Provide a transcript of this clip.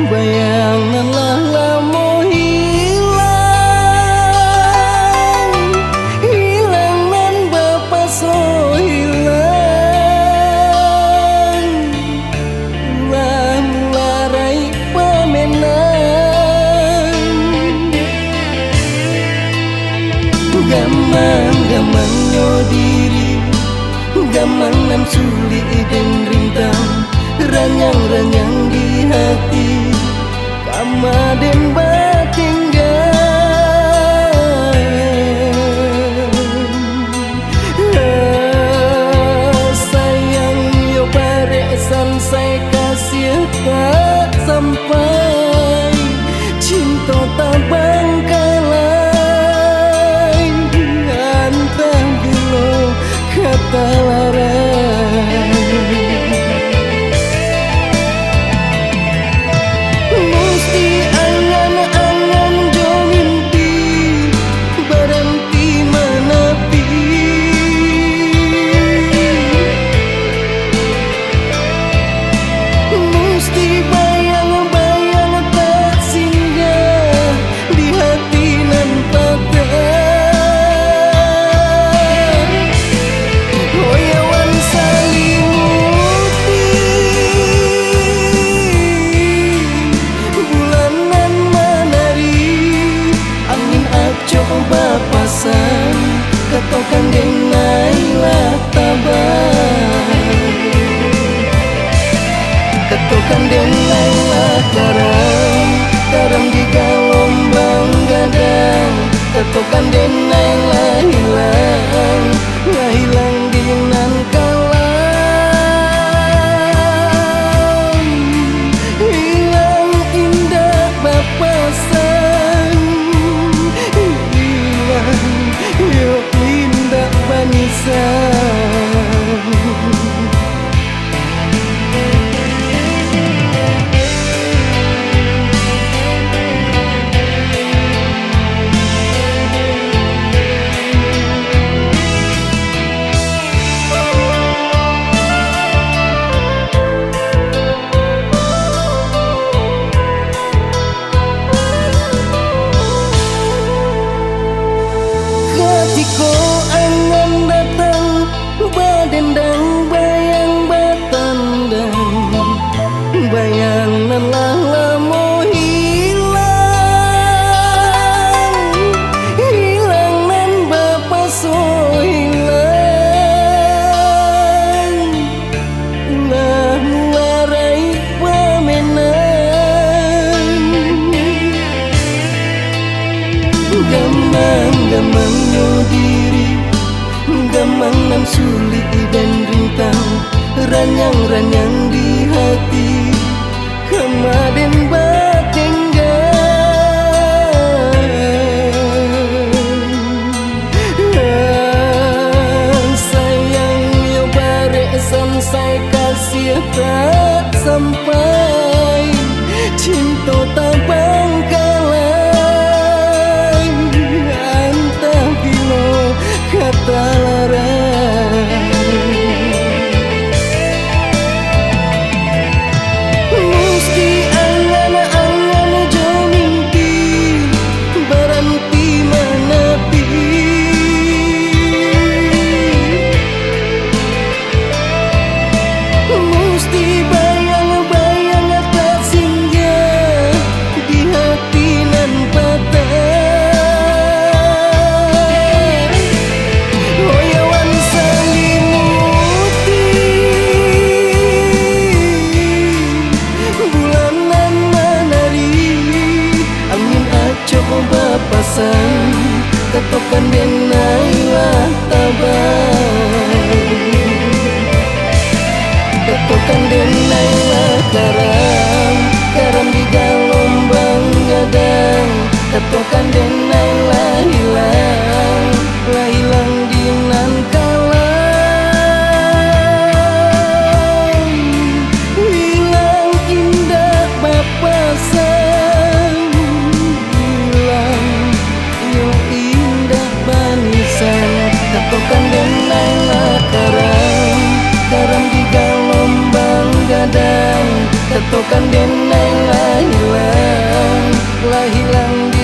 Bayanganlah lamo hilang, hilang nan bapa so hilang, ulah mularai pamenang. Gamang-gamang nyo diri, gamang nan sulit dan rintang, ranyang-ranyang di hati, kamaden batinggal. Sayang yo baresan saya kasih tak sampai, cinta tak bangkalai, antah bilo kata larai. Katokan denailah tabah, katokan denailah karam, karam di gelombang gadang, katokan denailah hilang, nggak hilang di nan kalam, hilang indah bapasan, hilang yuk indah banisan. Ketika angan datang, badendang bayang batandang, bayanganlah lamo hilang, hilang nan bapa so hilang, ulah mularai pamenang. Gamang-gamang nyo diri, gamang nan sulit dan rintang, ranyang-ranyang di hati, kamaden batinggal. Sayang yo baresan saya kasih tak sampai, cinta tak bangkalai, antah bilo kata larai. Musti angan-angan jo mimpi, berhenti menepi, musti bayang-bayang tak singgah di hati Ketukan denai lah hilang